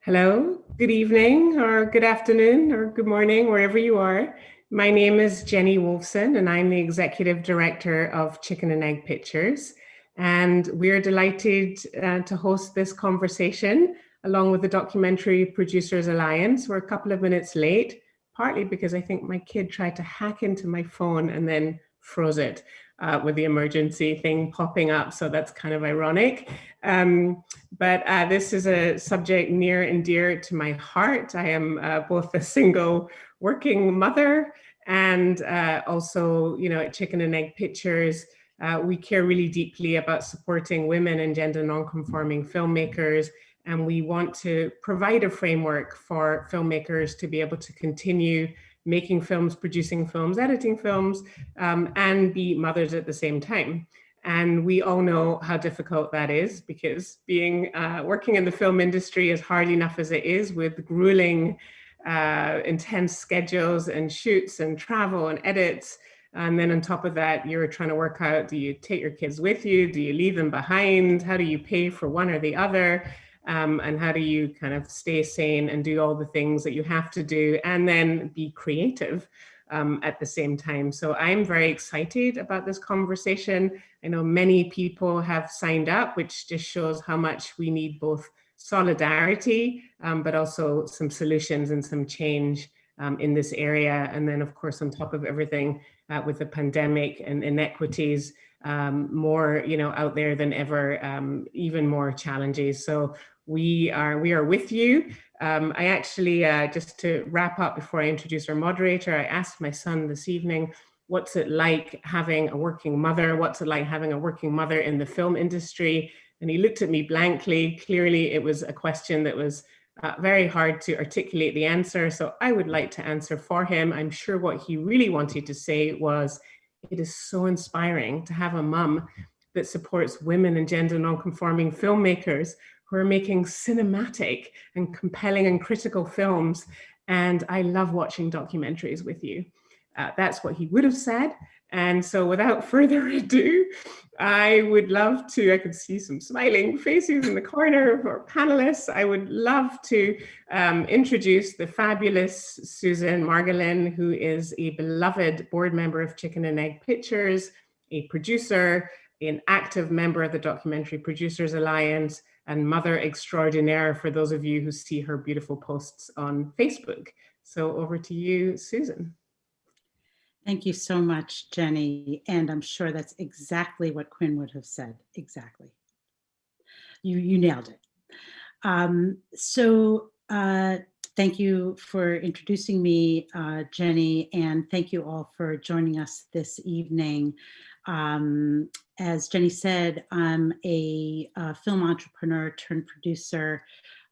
Hello, good evening, or good afternoon, or good morning, wherever you are. My name is Jenni Wolfson, and I'm the Executive Director of Chicken and Egg Pictures. And we're delighted to host this conversation along with the Documentary Producers Alliance. We're a couple of minutes late, partly because I think my kid tried to hack into my phone and then froze it with the emergency thing popping up. So that's kind of ironic. But this is a subject near and dear to my heart. I am both a single working mother and also, at Chicken and Egg Pictures, we care really deeply about supporting women and gender non-conforming filmmakers. And we want to provide a framework for filmmakers to be able to continue making films, producing films, editing films, and be mothers at the same time. And we all know how difficult that is, because working in the film industry is hard enough as it is, with grueling, intense schedules and shoots and travel and edits. And then on top of that, you're trying to work out, do you take your kids with you? Do you leave them behind? How do you pay for one or the other? And how do you kind of stay sane and do all the things that you have to do and then be creative at the same time? So I'm very excited about this conversation. I know many people have signed up, which just shows how much we need both solidarity, but also some solutions and some change in this area. And then, of course, on top of everything, with the pandemic and inequities, more out there than ever, even more challenges. So we are with you. I actually, just to wrap up before I introduce our moderator, I asked my son this evening, what's it like having a working mother? What's it like having a working mother in the film industry? And he looked at me blankly. Clearly, it was a question that was very hard to articulate the answer. So I would like to answer for him. I'm sure what he really wanted to say was, it is so inspiring to have a mum that supports women and gender non-conforming filmmakers who are making cinematic and compelling and critical films. And I love watching documentaries with you. That's what he would have said. And so without further ado, I would love to, I could see some smiling faces in the corner of our panelists. I would love to introduce the fabulous Susan Margolin, who is a beloved board member of Chicken and Egg Pictures, a producer, an active member of the Documentary Producers Alliance, and mother extraordinaire for those of you who see her beautiful posts on Facebook. So over to you, Susan. Thank you so much, Jenny. And I'm sure that's exactly what Quinn would have said. Exactly. You nailed it. Thank you for introducing me, Jenny, and thank you all for joining us this evening. As Jenny said, I'm a film entrepreneur turned producer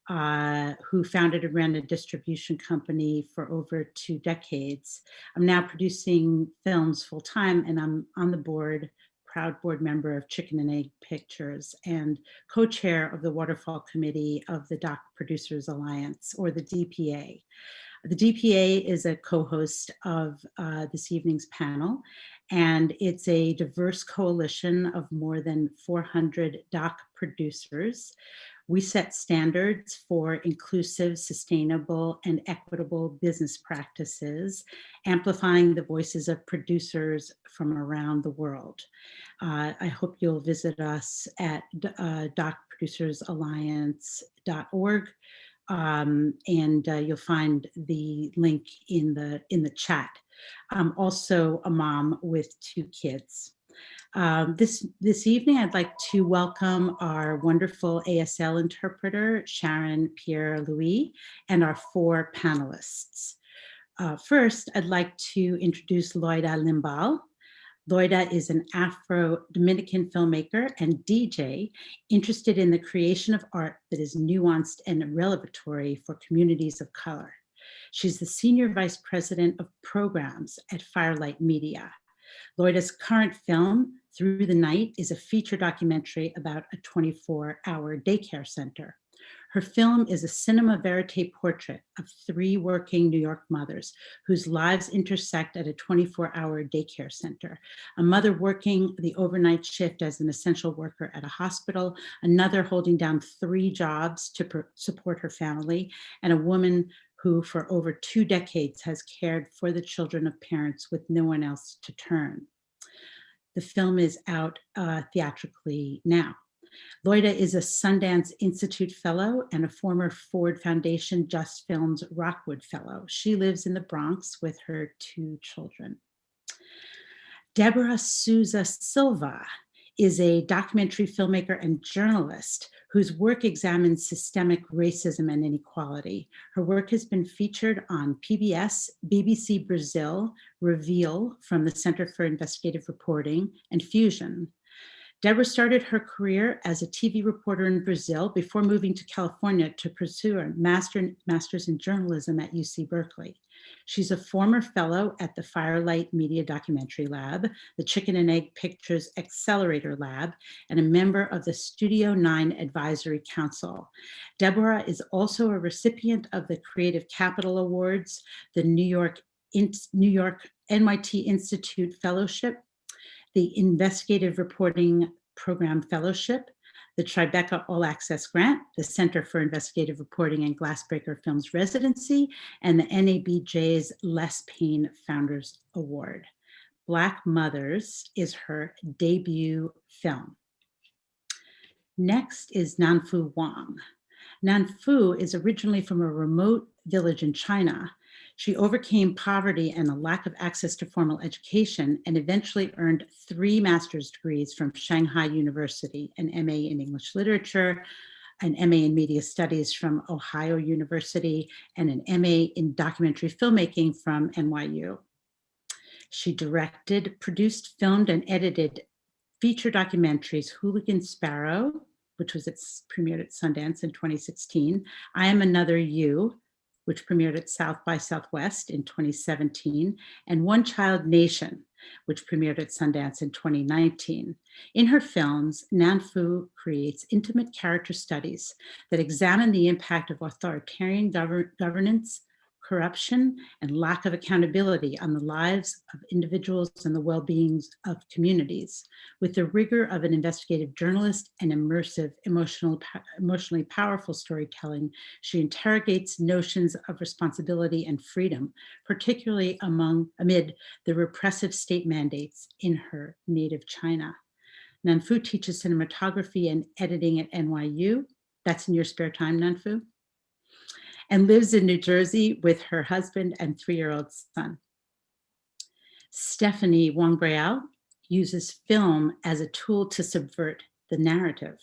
who founded and ran a distribution company for over 2 decades. I'm now producing films full time, and I'm on the board, proud board member of Chicken and Egg Pictures and co-chair of the Waterfall Committee of the Doc Producers Alliance, or the DPA. The DPA is a co-host of this evening's panel, and it's a diverse coalition of more than 400 doc producers. We set standards for inclusive, sustainable, and equitable business practices, amplifying the voices of producers from around the world. I hope you'll visit us at docproducersalliance.org. And you'll find the link in the chat. I'm also a mom with 2 kids. This evening, I'd like to welcome our wonderful ASL interpreter, Sharon Pierre-Louis, and our 4 panelists. First, I'd like to introduce Loira Limbal. Loira is an Afro-Dominican filmmaker and DJ interested in the creation of art that is nuanced and revelatory for communities of color. She's the Senior Vice President of Programs at Firelight Media. Loira's current film, Through the Night, is a feature documentary about a 24-hour daycare center. Her film is a cinema verite portrait of 3 working New York mothers whose lives intersect at a 24-hour daycare center. A mother working the overnight shift as an essential worker at a hospital, another holding down 3 jobs to support her family, and a woman who for over 2 decades has cared for the children of parents with no one else to turn. The film is out theatrically now. Loira is a Sundance Institute Fellow and a former Ford Foundation Just Films Rockwood Fellow. She lives in the Bronx with her 2 children. Débora Souza Silva is a documentary filmmaker and journalist whose work examines systemic racism and inequality. Her work has been featured on PBS, BBC Brazil, Reveal from the Center for Investigative Reporting, and Fusion. Débora started her career as a TV reporter in Brazil before moving to California to pursue a master's in journalism at UC Berkeley. She's a former fellow at the Firelight Media Documentary Lab, the Chicken and Egg Pictures Accelerator Lab, and a member of the Studio 9 Advisory Council. Débora is also a recipient of the Creative Capital Awards, the New York NYT Institute Fellowship, the Investigative Reporting Program Fellowship, the Tribeca All Access Grant, the Center for Investigative Reporting and Glassbreaker Films Residency, and the NABJ's Les Payne Founders Award. Black Mothers is her debut film. Next is Nanfu Wang. Nanfu is originally from a remote village in China. She overcame poverty and a lack of access to formal education and eventually earned 3 master's degrees from Shanghai University, an MA in English Literature, an MA in Media Studies from Ohio University, and an MA in Documentary Filmmaking from NYU. She directed, produced, filmed, and edited feature documentaries Hooligan Sparrow, which was premiered at Sundance in 2016, I Am Another You, which premiered at South by Southwest in 2017, and One Child Nation, which premiered at Sundance in 2019. In her films, Nanfu creates intimate character studies that examine the impact of authoritarian governance, corruption, and lack of accountability on the lives of individuals and the well-being of communities. With the rigor of an investigative journalist and immersive, emotionally powerful storytelling, she interrogates notions of responsibility and freedom, particularly amid the repressive state mandates in her native China. Nanfu teaches cinematography and editing at NYU. That's in your spare time, Nanfu? And lives in New Jersey with her husband and 3-year-old son. Stephanie Wang-Breal uses film as a tool to subvert the narrative.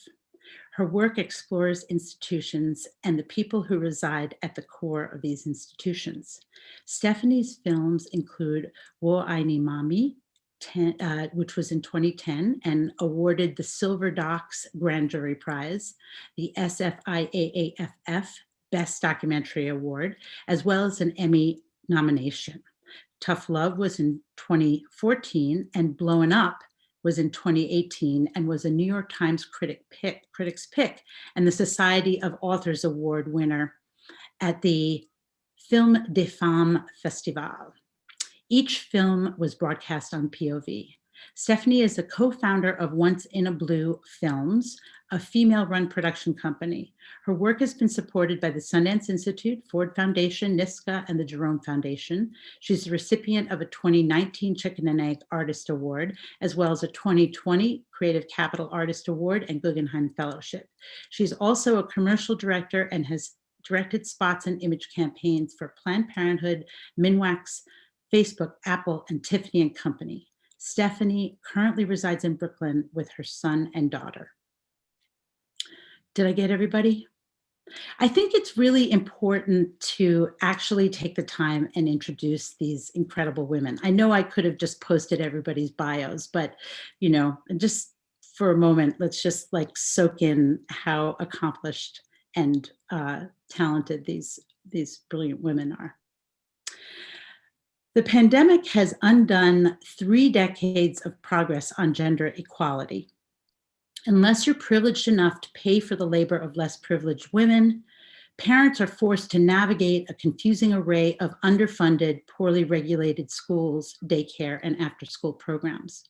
Her work explores institutions and the people who reside at the core of these institutions. Stephanie's films include Wo Ai Ni Mami, which was in 2010 and awarded the Silver Docs Grand Jury Prize, the SFIAAFF Best Documentary Award, as well as an Emmy nomination. Tough Love was in 2014 and Blowin' Up was in 2018 and was a New York Times Critics' Pick and the Society of Authors Award winner at the Film des Femmes Festival. Each film was broadcast on POV. Stephanie is a co-founder of Once in a Blue Films, a female-run production company. Her work has been supported by the Sundance Institute, Ford Foundation, NISCA, and the Jerome Foundation. She's the recipient of a 2019 Chicken and Egg Artist Award, as well as a 2020 Creative Capital Artist Award and Guggenheim Fellowship. She's also a commercial director and has directed spots and image campaigns for Planned Parenthood, Minwax, Facebook, Apple, and Tiffany & Company. Stephanie currently resides in Brooklyn with her son and daughter. Did I get everybody? I think it's really important to actually take the time and introduce these incredible women. I know I could have just posted everybody's bios, but just for a moment, let's just soak in how accomplished and talented these brilliant women are. The pandemic has undone 3 decades of progress on gender equality. Unless you're privileged enough to pay for the labor of less privileged women, parents are forced to navigate a confusing array of underfunded, poorly regulated schools, daycare, and after-school programs.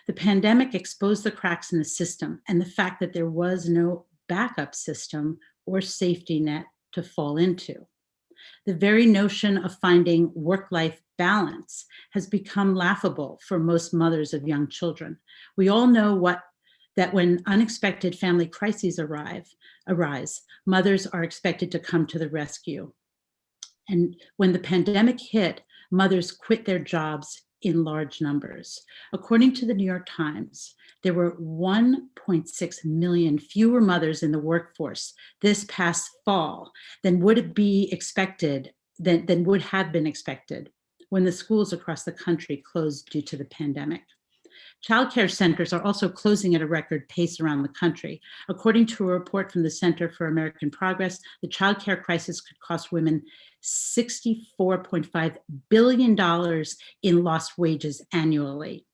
The pandemic exposed the cracks in the system and the fact that there was no backup system or safety net to fall into. The very notion of finding work-life balance has become laughable for most mothers of young children. We all know that when unexpected family crises arise, mothers are expected to come to the rescue. And when the pandemic hit, mothers quit their jobs in large numbers. According to the New York Times, there were 1.6 million fewer mothers in the workforce this past fall than would have been expected when the schools across the country closed due to the pandemic. Childcare centers are also closing at a record pace around the country. According to a report from the Center for American Progress, the childcare crisis could cost women $64.5 billion in lost wages annually.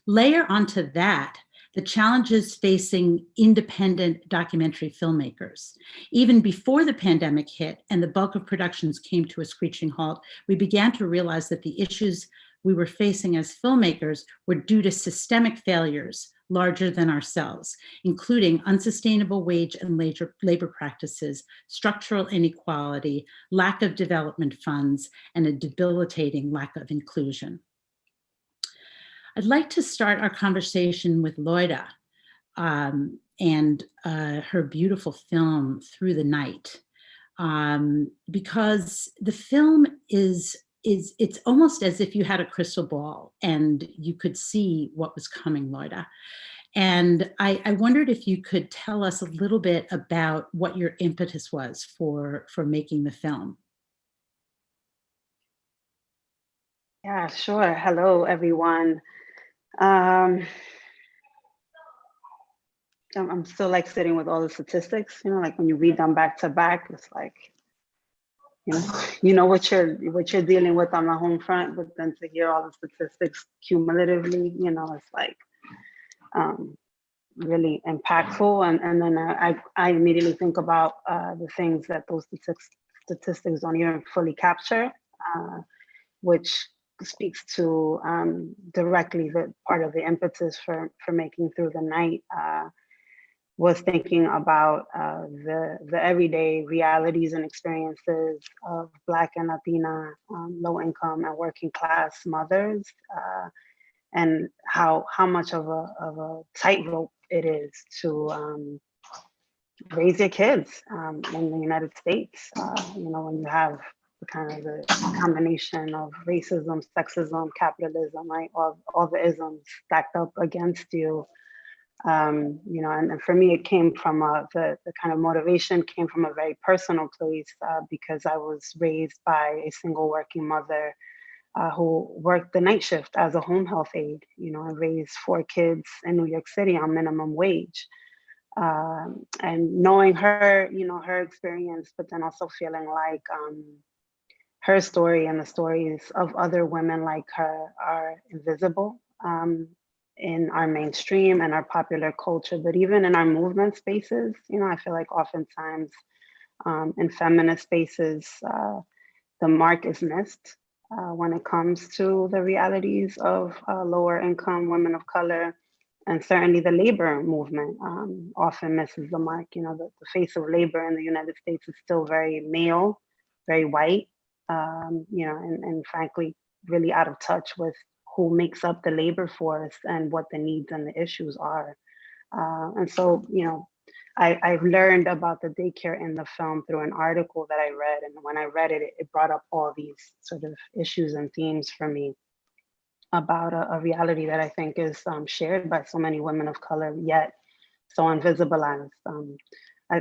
Layer onto that the challenges facing independent documentary filmmakers. Even before the pandemic hit and the bulk of productions came to a screeching halt, we began to realize that the issues we were facing as filmmakers were due to systemic failures larger than ourselves, including unsustainable wage and labor practices, structural inequality, lack of development funds, and a debilitating lack of inclusion. I'd like to start our conversation with Loira and her beautiful film, Through the Night, because the film it's almost as if you had a crystal ball and you could see what was coming, Loira. And I wondered if you could tell us a little bit about what your impetus was for making the film. Yeah, sure. Hello, everyone. I'm still like sitting with all the statistics, like when you read them back to back, it's like, you know what you're dealing with on the home front, but then to hear all the statistics cumulatively, it's like really impactful. And then I immediately think about the things that those statistics don't even fully capture, which speaks to directly the part of the impetus for making Through the Night. Was thinking about the everyday realities and experiences of Black and Latina, low income and working class mothers, and how much of a tightrope it is to raise your kids in the United States. When you have the kind of the combination of racism, sexism, capitalism, right? All the isms stacked up against you. And for me, it came from the kind of motivation came from a very personal place because I was raised by a single working mother who worked the night shift as a home health aide, and raised 4 kids in New York City on minimum wage. And knowing her, her experience, but then also feeling like her story and the stories of other women like her are invisible. In our mainstream and our popular culture, but even in our movement spaces, I feel like oftentimes in feminist spaces, the mark is missed when it comes to the realities of lower income women of color, and certainly the labor movement often misses the mark. The face of labor in the United States is still very male, very white, and frankly, really out of touch with who makes up the labor force and what the needs and the issues are. And so, I learned about the daycare in the film through an article that I read. And when I read it, it brought up all these sort of issues and themes for me about a reality that I think is shared by so many women of color, yet so invisibilized.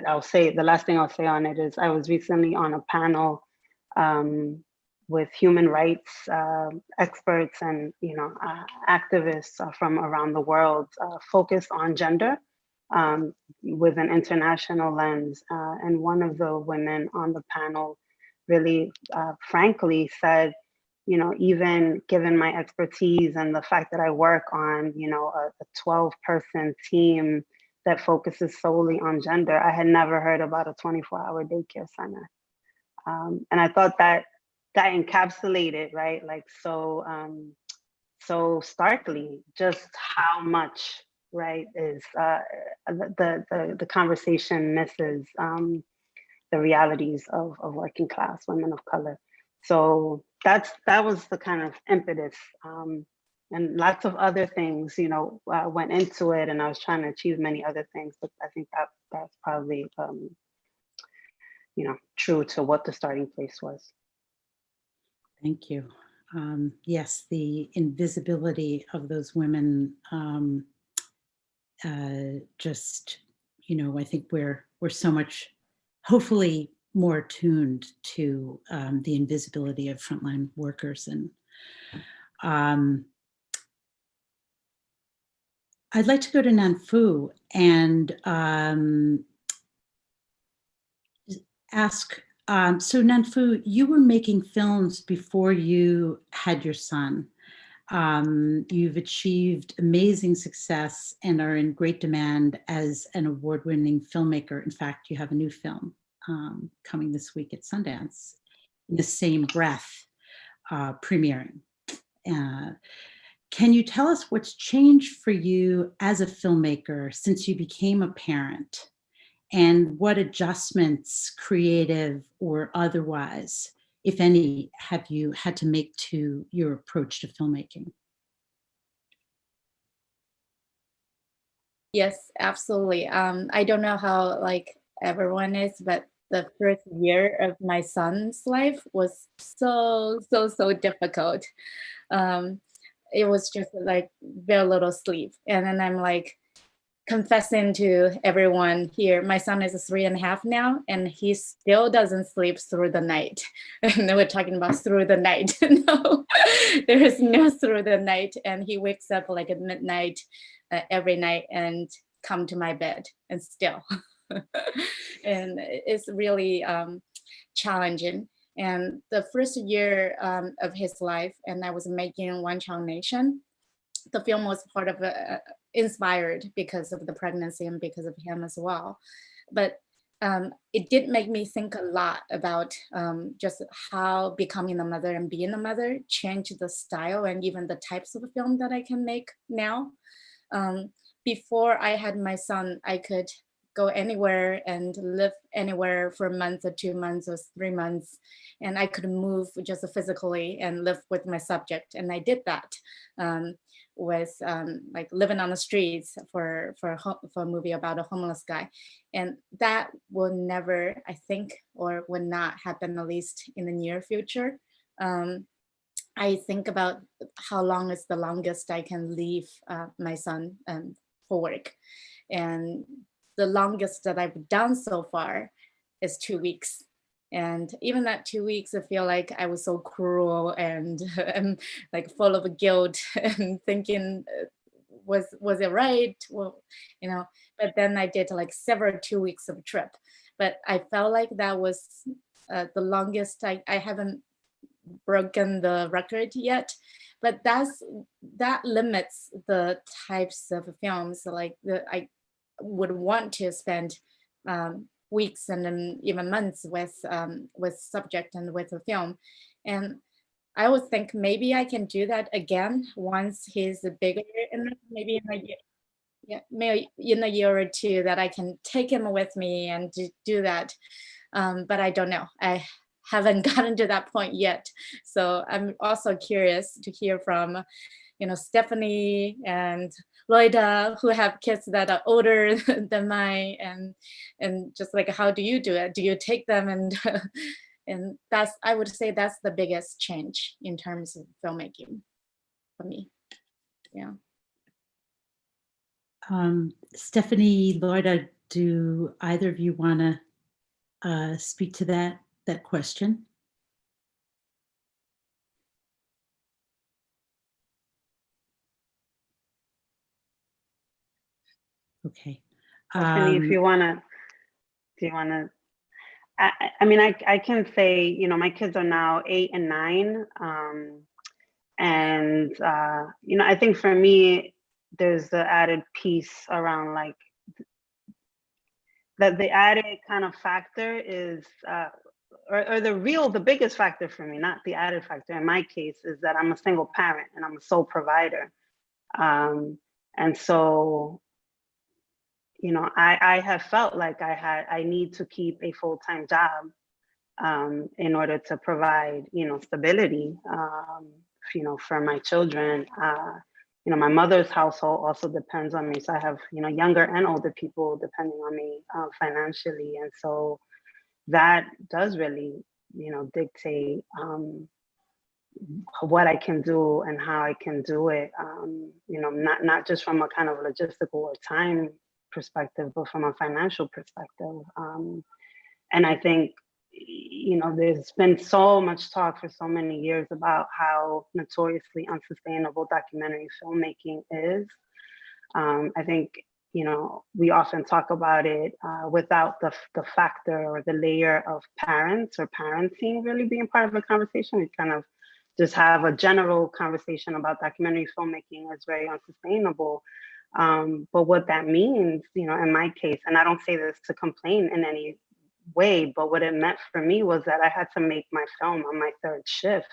I'll say, the last thing I'll say on it is I was recently on a panel with human rights experts and activists from around the world focused on gender with an international lens. And one of the women on the panel really frankly said, even given my expertise and the fact that I work on, a 12-person team that focuses solely on gender. I had never heard about a 24-hour daycare center. And I thought that encapsulated, right, like so starkly just how much, right, is the conversation misses the realities of working class women of color. So that was the kind of impetus, and lots of other things, you know, went into it, and I was trying to achieve many other things, but I think that's probably you know, true to what the starting place was. Thank you. Yes, the invisibility of those women, just, you know, I think we're so much, hopefully, more attuned to the invisibility of frontline workers. And I'd like to go to Nanfu and ask, so Nanfu, you were making films before you had your son. You've achieved amazing success and are in great demand as an award-winning filmmaker. In fact, you have a new film coming this week at Sundance in the same breath, premiering. Can you tell us what's changed for you as a filmmaker since you became a parent? And what adjustments, creative or otherwise, if any, have you had to make to your approach to filmmaking? Yes, absolutely. I don't know how like everyone is, but the first year of my son's life was so difficult. It was just like very little sleep. And then I'm like, confessing to everyone here, my son is 3.5 now, and he still doesn't sleep through the night. And we're talking about through the night. No, there is no through the night. And he wakes up like at midnight every night and come to my bed and still. And it's really challenging. And the first year of his life, and I was making One Child Nation, the film was part of inspired because of the pregnancy and because of him as well. But it did make me think a lot about just how becoming a mother and being a mother changed the style and even the types of film that I can make now. Before I had my son, I could go anywhere and live anywhere for a month or 2 months or 3 months. And I could move just physically and live with my subject. And I did that. With like living on the streets for a movie about a homeless guy. And that will never, I think, or will not happen, at least in the near future. I think about how long is the longest I can leave my son for work. And the longest that I've done so far is 2 weeks. And even that 2 weeks, I feel like I was so cruel and like full of guilt and thinking, was it right? Well, you know, but then I did like several 2 weeks of trip. But I felt like that was the longest. I haven't broken the record yet, but that limits the types of films like I would want to spend weeks and then even months with subject and with a film. And I would think maybe I can do that again once he's bigger enough, maybe in a year, yeah, maybe in a year or two, that I can take him with me and do that. But I don't know. I haven't gotten to that point yet. So I'm also curious to hear from, you know, Stephanie and Loira, who have kids that are older than mine, and just like, how do you do it? Do you take them and and that's, I would say that's the biggest change in terms of filmmaking for me. Yeah. Stephanie, Loira, do either of you want to speak to that question? Okay. Stephanie, if you wanna, do you wanna? I mean, I can say, you know, my kids are now 8 and 9, and you know, I think for me, there's the added piece around like that the added kind of factor is, or the biggest factor for me, not the added factor in my case, is that I'm a single parent and I'm a sole provider. And so, you know, I have felt like I need to keep a full-time job in order to provide, you know, stability, you know, for my children. You know, my mother's household also depends on me. So I have, you know, younger and older people depending on me financially. And so that does really, you know, dictate what I can do and how I can do it. You know, not just from a kind of logistical or time perspective, but from a financial perspective. And I think, you know, there's been so much talk for so many years about how notoriously unsustainable documentary filmmaking is. I think, you know, we often talk about it without the factor or the layer of parents or parenting really being part of the conversation. We kind of just have a general conversation about documentary filmmaking as very unsustainable. But what that means, you know, in my case, and I don't say this to complain in any way, but what it meant for me was that I had to make my film on my third shift.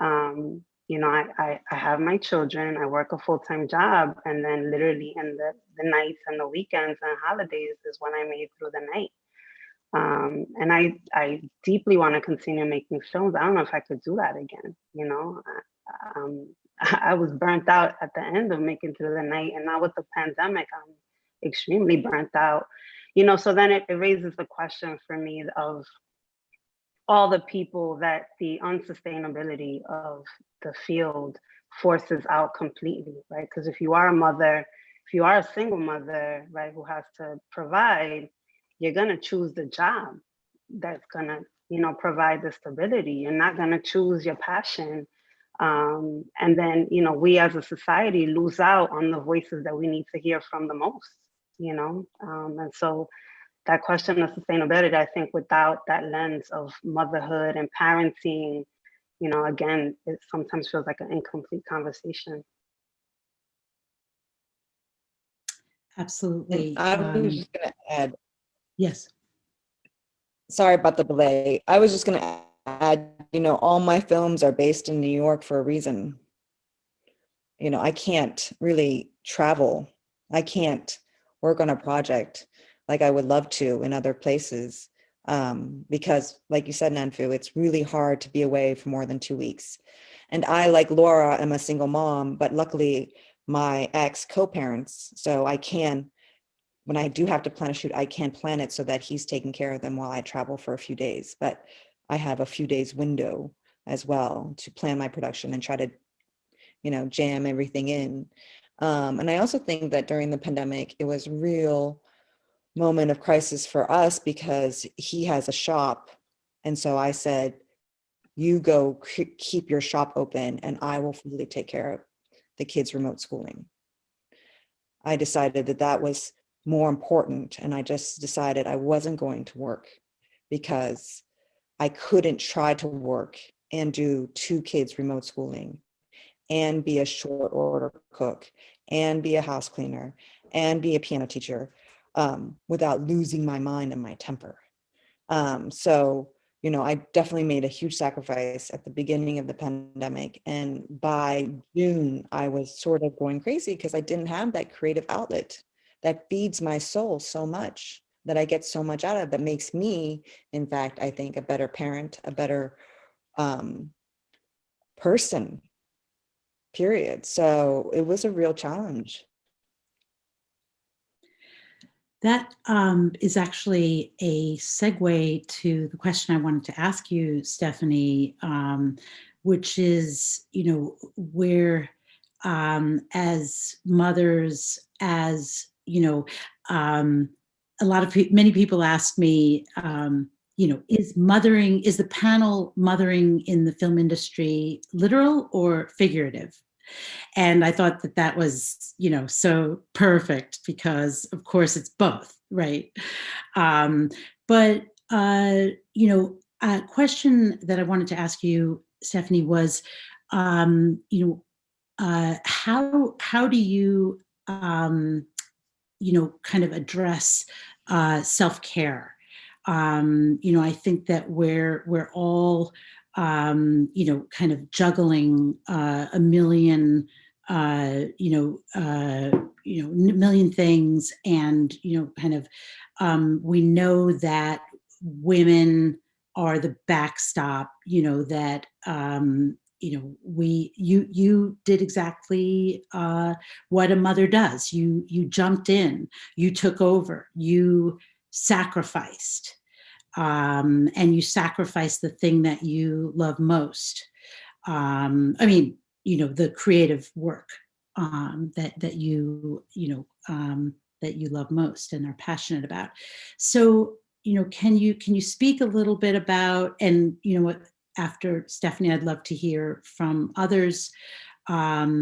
You know, I have my children, I work a full-time job, and then literally in the nights and the weekends and holidays is when I made through the night. And I deeply want to continue making films. I don't know if I could do that again, you know. I was burnt out at the end of making through the night, and now with the pandemic, I'm extremely burnt out. You know, so then it raises the question for me of all the people that the unsustainability of the field forces out completely, right? Because if you are a mother, if you are a single mother, right, who has to provide, you're gonna choose the job that's gonna, you know, provide the stability. You're not gonna choose your passion. And then, you know, we as a society lose out on the voices that we need to hear from the most, you know? And so that question of sustainability, I think without that lens of motherhood and parenting, you know, again, it sometimes feels like an incomplete conversation. Absolutely. And I was just going to add, Yes. sorry about the delay. I was just going to add, you know, all my films are based in New York for a reason. You know, I can't really travel. I can't work on a project like I would love to in other places. Because like you said, Nanfu, it's really hard to be away for more than 2 weeks. And I, like Loira, am a single mom, but luckily my ex co-parents, so I can, when I do have to plan a shoot, I can plan it so that he's taking care of them while I travel for a few days. But I have a few days window as well to plan my production and try to, you know, jam everything in. And I also think that during the pandemic, it was a real moment of crisis for us because he has a shop. And so I said, you go keep your shop open and I will fully take care of the kids' remote schooling. I decided that that was more important. And I just decided I wasn't going to work because I couldn't try to work and do 2 kids remote schooling and be a short order cook and be a house cleaner and be a piano teacher without losing my mind and my temper. So, you know, I definitely made a huge sacrifice at the beginning of the pandemic. And by June, I was sort of going crazy because I didn't have that creative outlet that feeds my soul so much, that I get so much out of, that makes me, in fact, I think, a better parent, a better person, period. So it was a real challenge. That is actually a segue to the question I wanted to ask you, Stephanie, which is, you know, where as mothers, as, you know, many people ask me, you know, is the panel mothering in the film industry literal or figurative? And I thought that that was, you know, so perfect because of course it's both, right? But, you know, a question that I wanted to ask you, Stephanie, was, you know, how do you, you know, kind of address self-care. I think that we're all, kind of juggling a million, million things, and kind of, we know that women are the backstop. That you did exactly what a mother does. You jumped in, you took over, you sacrificed, and you sacrificed the thing that you love most. The creative work that you love most and are passionate about. So, can you speak a little bit about, and what, after Stephanie, I'd love to hear from others, how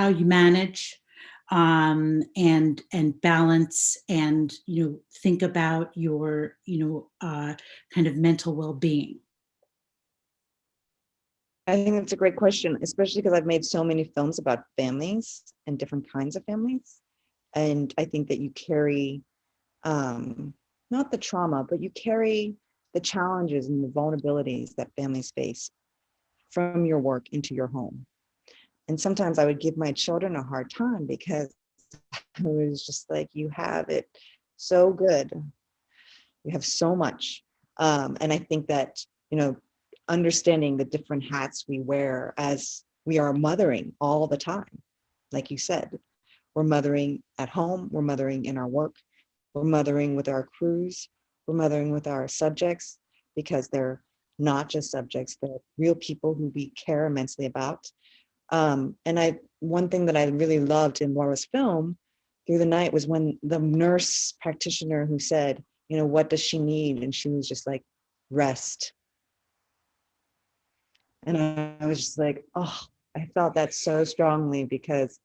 you manage and balance, and think about your kind of mental well-being. I think that's a great question, especially because I've made so many films about families and different kinds of families. And I think that you carry, not the trauma, but you carry the challenges and the vulnerabilities that families face from your work into your home. And sometimes I would give my children a hard time because it was just like, you have it so good. You have so much. And I think that, understanding the different hats we wear as we are mothering all the time. Like you said, we're mothering at home, we're mothering in our work, we're mothering with our crews, we're mothering with our subjects, because they're not just subjects, they're real people who we care immensely about. One thing that I really loved in Loira's film through the night was when the nurse practitioner who said, what does she need? And she was just like, rest. And I was just like, oh, I felt that so strongly, because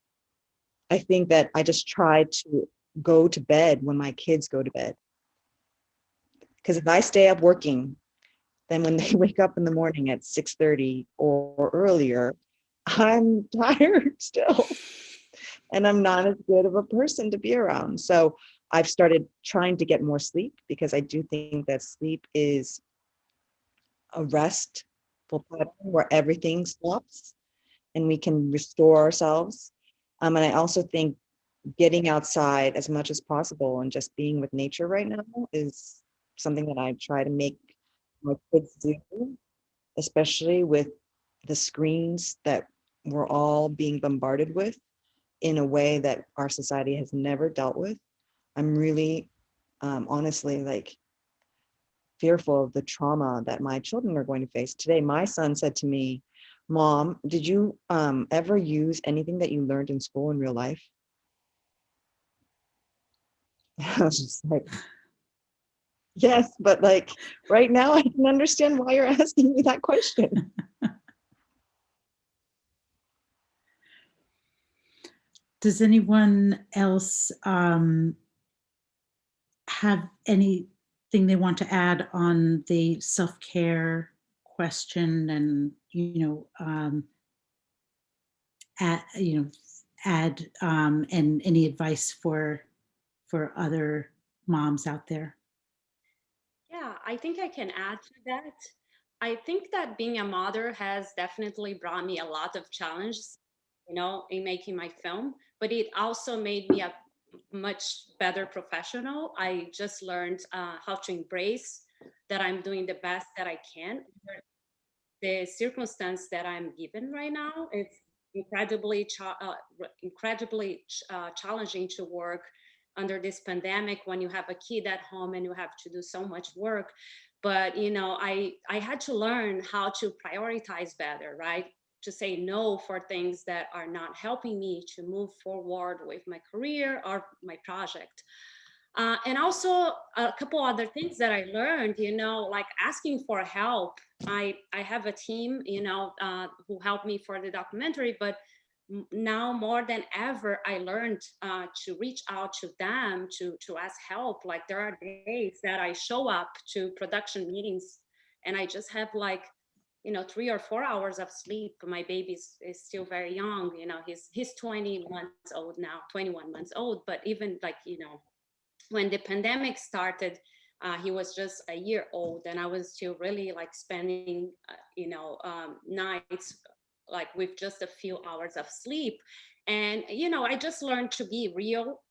I think that I just try to go to bed when my kids go to bed. Because if I stay up working, then when they wake up in the morning at 6:30 or earlier, I'm tired still. And I'm not as good of a person to be around. So I've started trying to get more sleep, because I do think that sleep is a restful pattern where everything stops and we can restore ourselves. And I also think getting outside as much as possible and just being with nature right now is something that I try to make my kids do, especially with the screens that we're all being bombarded with in a way that our society has never dealt with. I'm really honestly fearful of the trauma that my children are going to face. Today, my son said to me, Mom, did you ever use anything that you learned in school in real life? I was just like, yes, but right now I can understand why you're asking me that question. Does anyone else have anything they want to add on the self-care question, and add and any advice for other moms out there? Yeah, I think I can add to that. I think that being a mother has definitely brought me a lot of challenges, in making my film, but it also made me a much better professional. I just learned how to embrace that I'm doing the best that I can. The circumstance that I'm given right now, it's incredibly challenging to work under this pandemic when you have a kid at home and you have to do so much work. But I had to learn how to prioritize better, right? To say no for things that are not helping me to move forward with my career or my project. And also a couple other things that I learned, like asking for help. I have a team, who helped me for the documentary, but now more than ever, I learned to reach out to them to ask help. Like, there are days that I show up to production meetings and I just have 3 or 4 hours of sleep. My baby is still very young, he's 20 months old now, 21 months old. But even like, when the pandemic started, he was just a year old, and I was still really like spending, nights like with just a few hours of sleep. And, I just learned to be real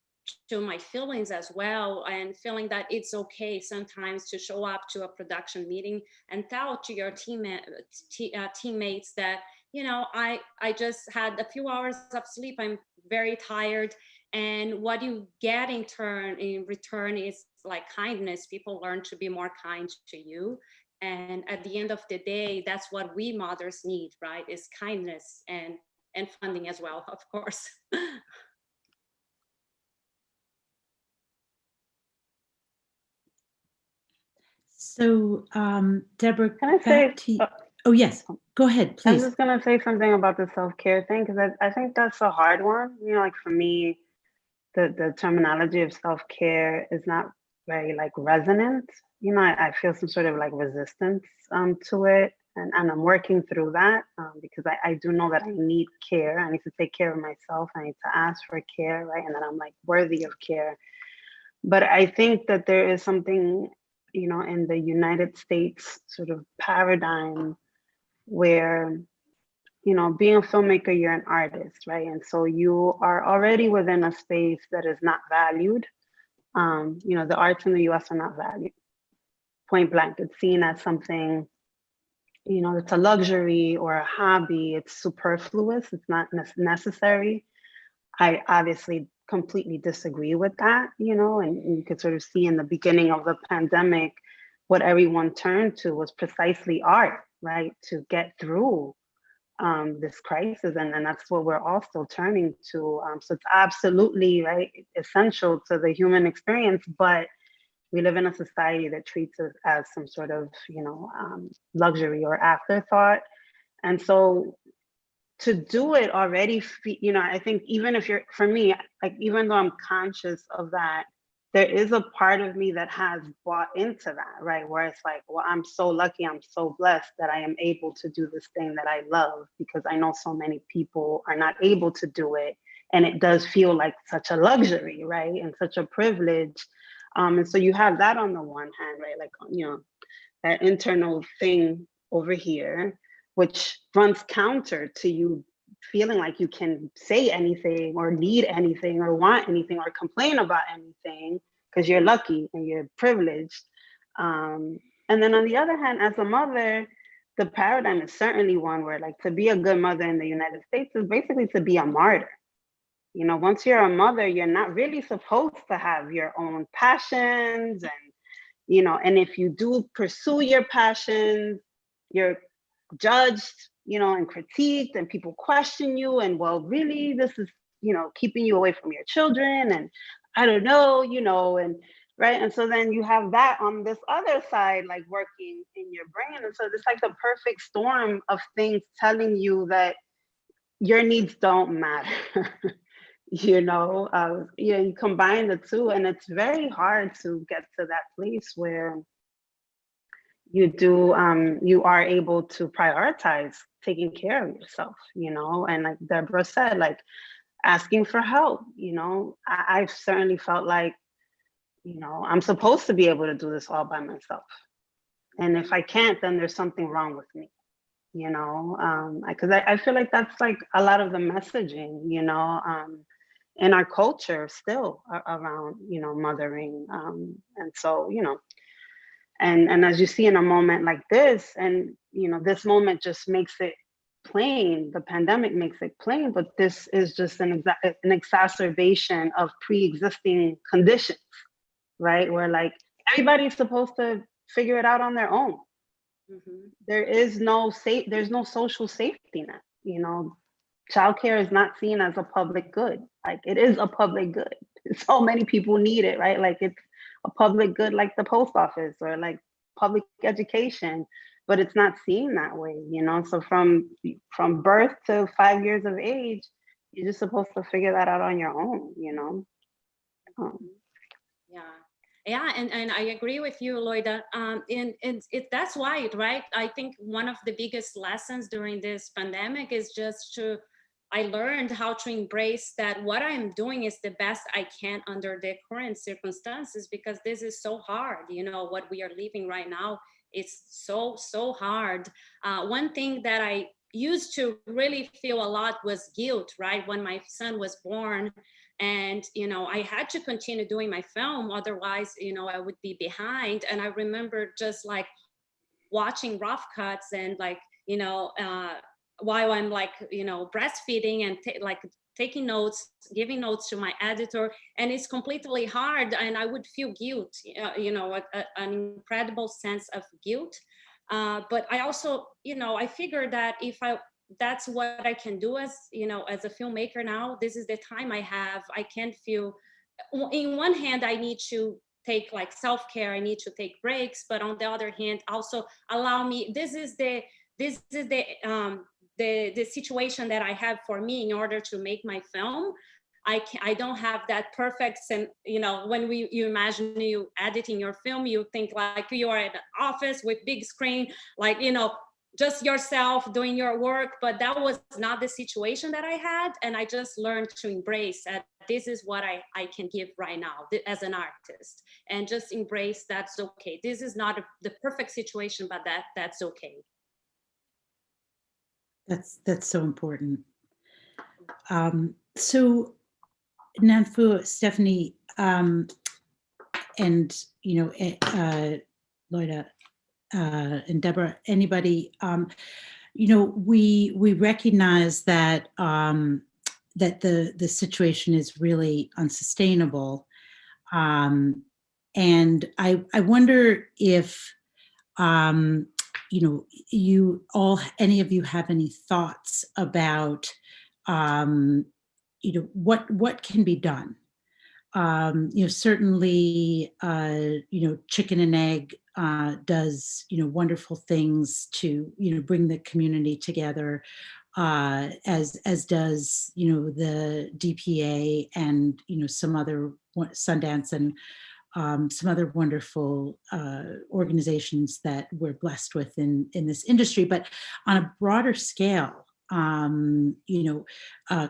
to my feelings as well, and feeling that it's okay sometimes to show up to a production meeting and tell to your teammates that, I just had a few hours of sleep, I'm very tired. And what you get in return is like kindness. People learn to be more kind to you. And at the end of the day, that's what we mothers need, right? Is kindness and funding as well, of course. So, Deborah, Can I say? back to you. Oh, yes. Go ahead, I'm please. just gonna say something about the self-care thing, because I think that's a hard one. Like for me, the terminology of self-care is not very like resonant. I feel some sort of like resistance to it. And I'm working through that because I do know that I need care. I need to take care of myself. I need to ask for care, right? And that I'm like worthy of care. But I think that there is something, in the United States sort of paradigm where, being a filmmaker, you're an artist, right? And so you are already within a space that is not valued. The arts in the US are not valued. Point blank, it's seen as something, it's a luxury or a hobby. It's superfluous. It's not necessary. I obviously completely disagree with that, and you could sort of see in the beginning of the pandemic, what everyone turned to was precisely art, right? To get through this crisis. And that's what we're all still turning to. So it's absolutely, right, essential to the human experience, but we live in a society that treats it as some sort of, luxury or afterthought. And so to do it already, I think even if for me, like, even though I'm conscious of that, there is a part of me that has bought into that, right? Where it's like, well, I'm so lucky, I'm so blessed that I am able to do this thing that I love, because I know so many people are not able to do it. And it does feel like such a luxury, right? And such a privilege. And so you have that on the one hand, right? Like, that internal thing over here, which runs counter to you feeling like you can say anything or need anything or want anything or complain about anything because you're lucky and you're privileged. And then on the other hand, as a mother, the paradigm is certainly one where, like, to be a good mother in the United States is basically to be a martyr. Once you're a mother, you're not really supposed to have your own passions, and if you do pursue your passions, you're judged, and critiqued, and people question you, and, well, really, this is, keeping you away from your children, and I don't know, and right. And so then you have that on this other side, like, working in your brain. And so it's like the perfect storm of things telling you that your needs don't matter. You combine the two, and it's very hard to get to that place where you are able to prioritize taking care of yourself, and like Deborah said, like, asking for help. I've certainly felt like, I'm supposed to be able to do this all by myself. And if I can't, then there's something wrong with me, because I feel like that's like a lot of the messaging, in our culture still around, mothering. And so, and as you see in a moment like this, and, this moment just makes it plain, the pandemic makes it plain, but this is just an exacerbation of pre-existing conditions, right? Where, like, everybody's supposed to figure it out on their own. Mm-hmm. There's no social safety net, childcare is not seen as a public good. Like, it is a public good. So many people need it, right? Like, it's a public good, like the post office or like public education, but it's not seen that way, So from birth to 5 years of age, you're just supposed to figure that out on your own, Yeah. Yeah, and I agree with you, Loida. That's why, right? I think one of the biggest lessons during this pandemic is just I learned how to embrace that what I'm doing is the best I can under the current circumstances, because this is so hard. You know, what we are living right now, it's so hard. One thing that I used to really feel a lot was guilt, right? When my son was born, and I had to continue doing my film, otherwise I would be behind. And I remember just like watching rough cuts and like while I'm like breastfeeding and taking notes, giving notes to my editor, and it's completely hard, and I would feel guilt, an incredible sense of guilt. But I also I figured that if that's what I can do as as a filmmaker now. This is the time I have. I can't feel. In one hand, I need to take like self-care. I need to take breaks, but on the other hand, also allow me. This is the the situation that I have for me in order to make my film. I don't have that perfect, and when you imagine you editing your film, you think like you are at an office with big screen, like just yourself doing your work. But that was not the situation that I had, and I just learned to embrace that this is what I can give right now as an artist, and just embrace that's okay. This is not the perfect situation, but that's okay. That's so important. So Nanfu, Stephanie, and Loida, and Débora, anybody, we recognize that that the situation is really unsustainable, and I wonder if you all, any of you have any thoughts about what can be done. Certainly, Chicken and Egg does, wonderful things to, bring the community together, as does, the DPA and, some other Sundance and some other wonderful organizations that we're blessed with in this industry. But on a broader scale,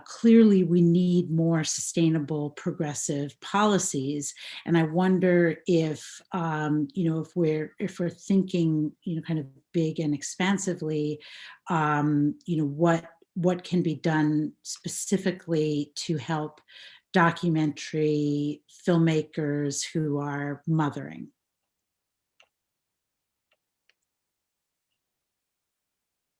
clearly we need more sustainable, progressive policies. And I wonder if, if we're thinking, kind of big and expansively, what can be done specifically to help documentary filmmakers who are mothering.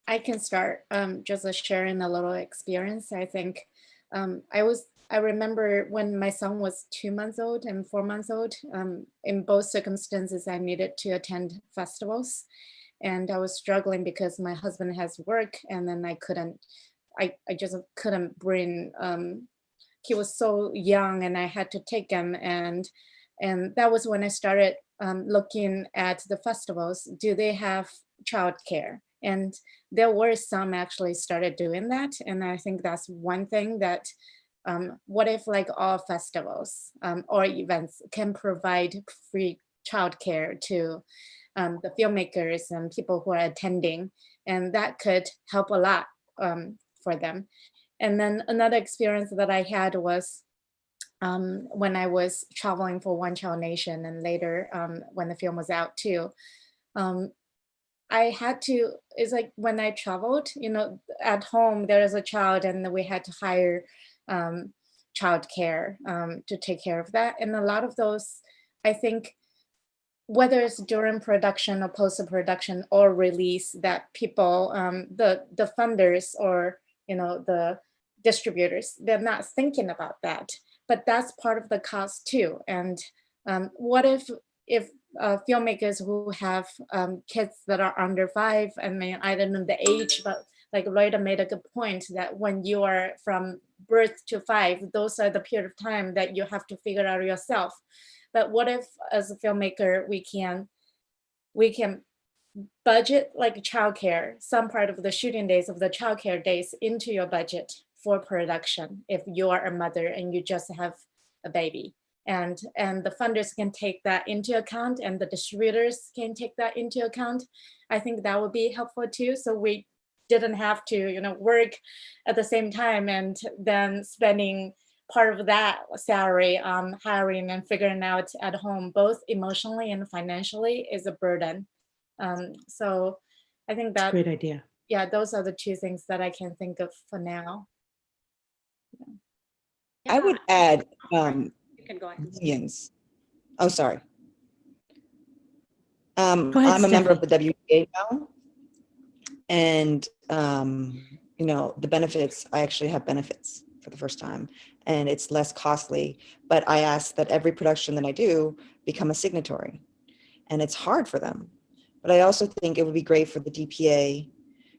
I can start just sharing a little experience. I think I remember when my son was 2 months old and 4 months old. In both circumstances, I needed to attend festivals, and I was struggling because my husband has work, and then I just couldn't bring. He was so young, and I had to take him, and that was when I started looking at the festivals. Do they have childcare? And there were some actually started doing that. And I think that's one thing that, what if like all festivals or events can provide free childcare to the filmmakers and people who are attending, and that could help a lot for them. And then another experience that I had was when I was traveling for One Child Nation, and later when the film was out too. I had to, it's like when I traveled, at home there is a child, and we had to hire childcare to take care of that. And a lot of those, I think, whether it's during production or post-production or release, that people, the funders or the distributors, they're not thinking about that. But that's part of the cost too. And what if filmmakers who have kids that are under 5, I mean, I don't know the age, but like Loida made a good point that when you are from birth to 5, those are the period of time that you have to figure out yourself. But what if, as a filmmaker, we can budget like childcare, some part of the shooting days of the childcare days into your budget for production if you are a mother and you just have a baby. and the funders can take that into account and the distributors can take that into account, I think that would be helpful too. So we didn't have to, work at the same time and then spending part of that salary hiring and figuring out at home, both emotionally and financially, is a burden. So I think that, Great idea. yeah, those are the two things that I can think of for now. I would add You can go ahead. millions. Oh, sorry. Go ahead, I'm a member of the Stephanie. WGA now, and the benefits. I actually have benefits for the first time, and it's less costly. But I ask that every production that I do become a signatory, and it's hard for them. But I also think it would be great for the DPA,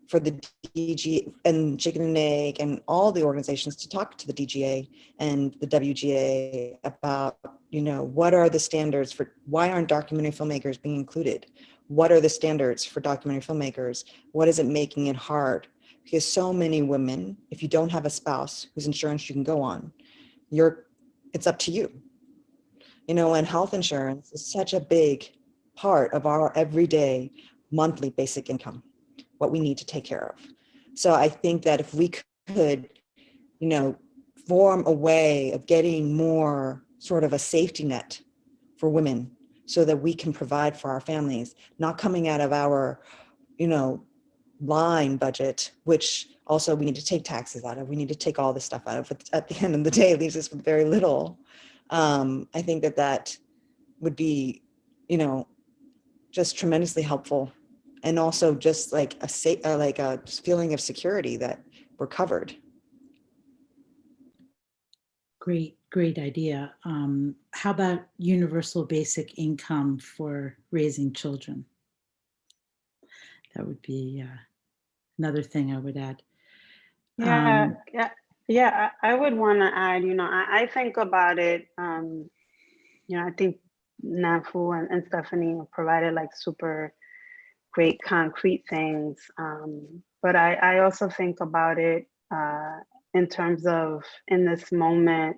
for the DG and Chicken and Egg and all the organizations to talk to the DGA and the WGA about, what are the standards for, why aren't documentary filmmakers being included? What are the standards for documentary filmmakers? What is it making it hard? Because so many women, if you don't have a spouse whose insurance you can go on, it's up to you. And health insurance is such a big part of our everyday monthly basic income, what we need to take care of. So I think that if we could, form a way of getting more sort of a safety net for women so that we can provide for our families, not coming out of our, line budget, which also we need to take taxes out of, we need to take all this stuff out of, at the end of the day, it leaves us with very little. I think that would be, just tremendously helpful. And also just like a feeling of security that we're covered. Great idea. How about universal basic income for raising children? That would be another thing I would add. Yeah. I would want to add, I think about it, I think Nanfu and Stephanie provided like super great concrete things. But I also think about it in terms of in this moment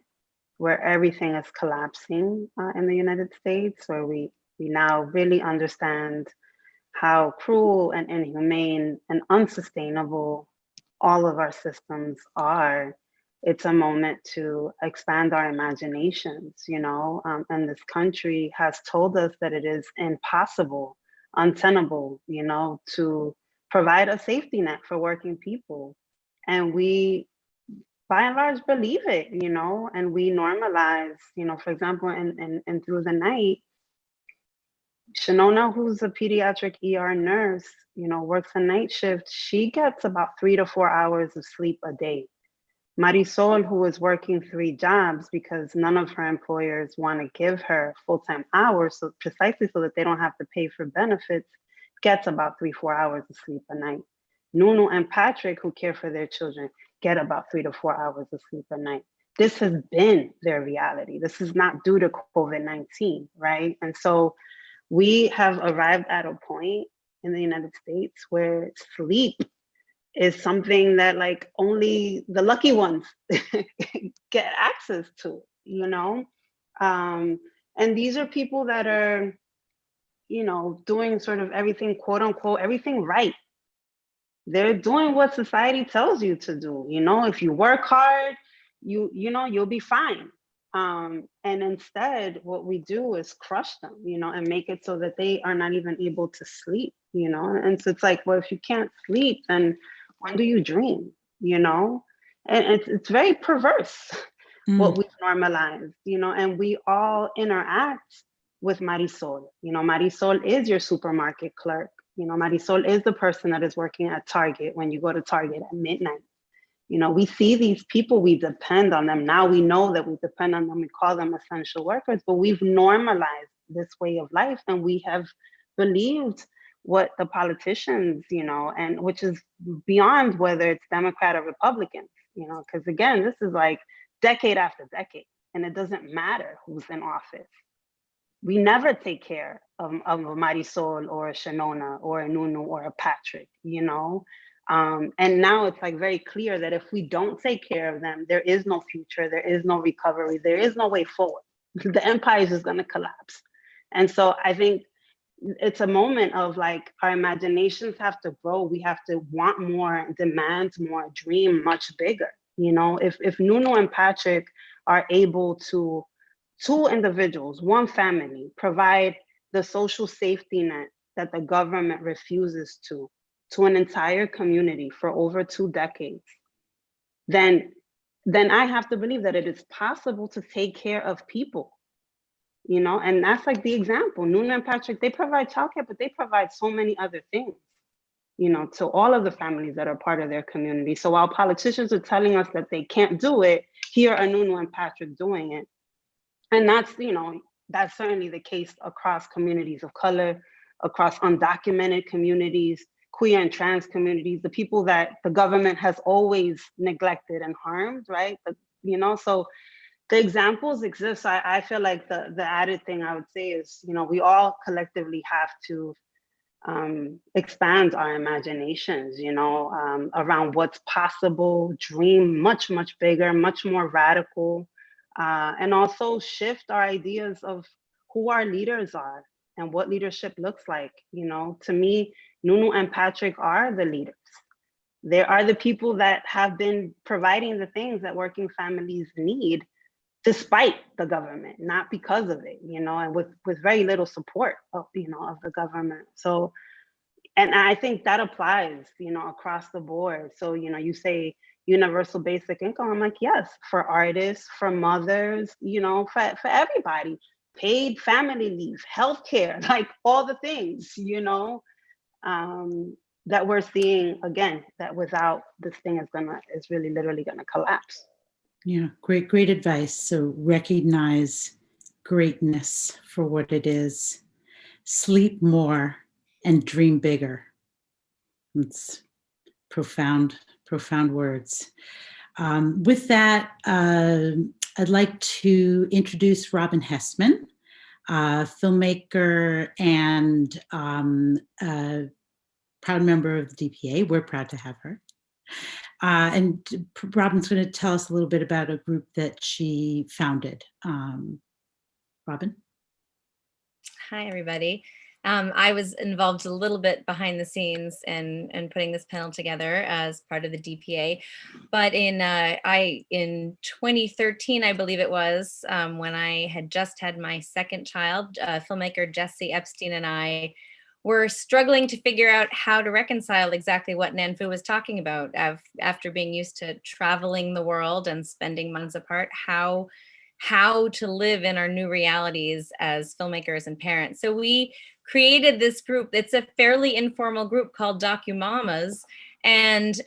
where everything is collapsing in the United States, where we now really understand how cruel and inhumane and unsustainable all of our systems are. It's a moment to expand our imaginations, and this country has told us that it is impossible, untenable, to provide a safety net for working people. And we, by and large, believe it, and we normalize, for example, in Through the Night, Shanona, who's a pediatric ER nurse, works a night shift. She gets about 3 to 4 hours of sleep a day. Marisol, who is working 3 jobs because none of her employers want to give her full-time hours, so precisely so that they don't have to pay for benefits, gets about 3-4 hours of sleep a night. Nunu and Patrick, who care for their children, get about 3 to 4 hours of sleep a night. This has been their reality. This is not due to COVID-19, right? And so we have arrived at a point in the United States where sleep is something that like only the lucky ones get access to, and these are people that are, doing sort of everything, quote unquote, everything right. They're doing what society tells you to do. If you work hard, you'll be fine. And instead, what we do is crush them, and make it so that they are not even able to sleep, and so it's like, well, if you can't sleep, then when do you dream, and it's very perverse what we've normalized, and we all interact with Marisol. Marisol is your supermarket clerk. Marisol is the person that is working at Target when you go to Target at midnight. We see these people, we depend on them. Now we know that we depend on them, we call them essential workers, but we've normalized this way of life, and we have believed what the politicians, and which is beyond whether it's Democrat or Republican, because again, this is like decade after decade, and it doesn't matter who's in office. We never take care of a Marisol or a Shanona or a Nunu or a Patrick, and now it's like very clear that if we don't take care of them, there is no future, there is no recovery, there is no way forward. the empire is just going to collapse. And so I think it's a moment of like, our imaginations have to grow. We have to want more, demand more, dream much bigger. You know, if Nunu and Patrick are able to, two individuals, one family, provide the social safety net that the government refuses to an entire community for over 2 decades, then I have to believe that it is possible to take care of people, you know, and that's like the example. Nunu and Patrick, they provide childcare, but they provide so many other things, you know, to all of the families that are part of their community. So while politicians are telling us that they can't do it, here are Nunu and Patrick doing it. And that's, you know, that's certainly the case across communities of color, across undocumented communities, queer and trans communities, the people that the government has always neglected and harmed, right? But, you know, so the examples exist. I feel like the added thing I would say is, you know, we all collectively have to expand our imaginations, you know, around what's possible, dream much, much bigger, much more radical, and also shift our ideas of who our leaders are and what leadership looks like. You know, to me, Nunu and Patrick are the leaders. They are the people that have been providing the things that working families need, despite the government, not because of it, you know, and with very little support of, you know, of the government. So, and I think that applies, you know, across the board. So, you know, you say universal basic income, I'm like, yes, for artists, for mothers, you know, for everybody, paid family leave, healthcare, like all the things, you know, that we're seeing, again, that without this thing is really literally gonna collapse. Yeah, great advice. So recognize greatness for what it is, sleep more, and dream bigger. It's profound words. With that, I'd like to introduce Robin Hessman, filmmaker and proud member of the DPA. We're proud to have her. And Robin's going to tell us a little bit about a group that she founded. Robin? Hi, everybody. I was involved a little bit behind the scenes and putting this panel together as part of the DPA. But in 2013, I believe it was, when I had just had my second child, filmmaker Jesse Epstein and I were struggling to figure out how to reconcile exactly what Nanfu was talking about. After being used to traveling the world and spending months apart, how to live in our new realities as filmmakers and parents. So we created this group. It's a fairly informal group called DocuMamas, and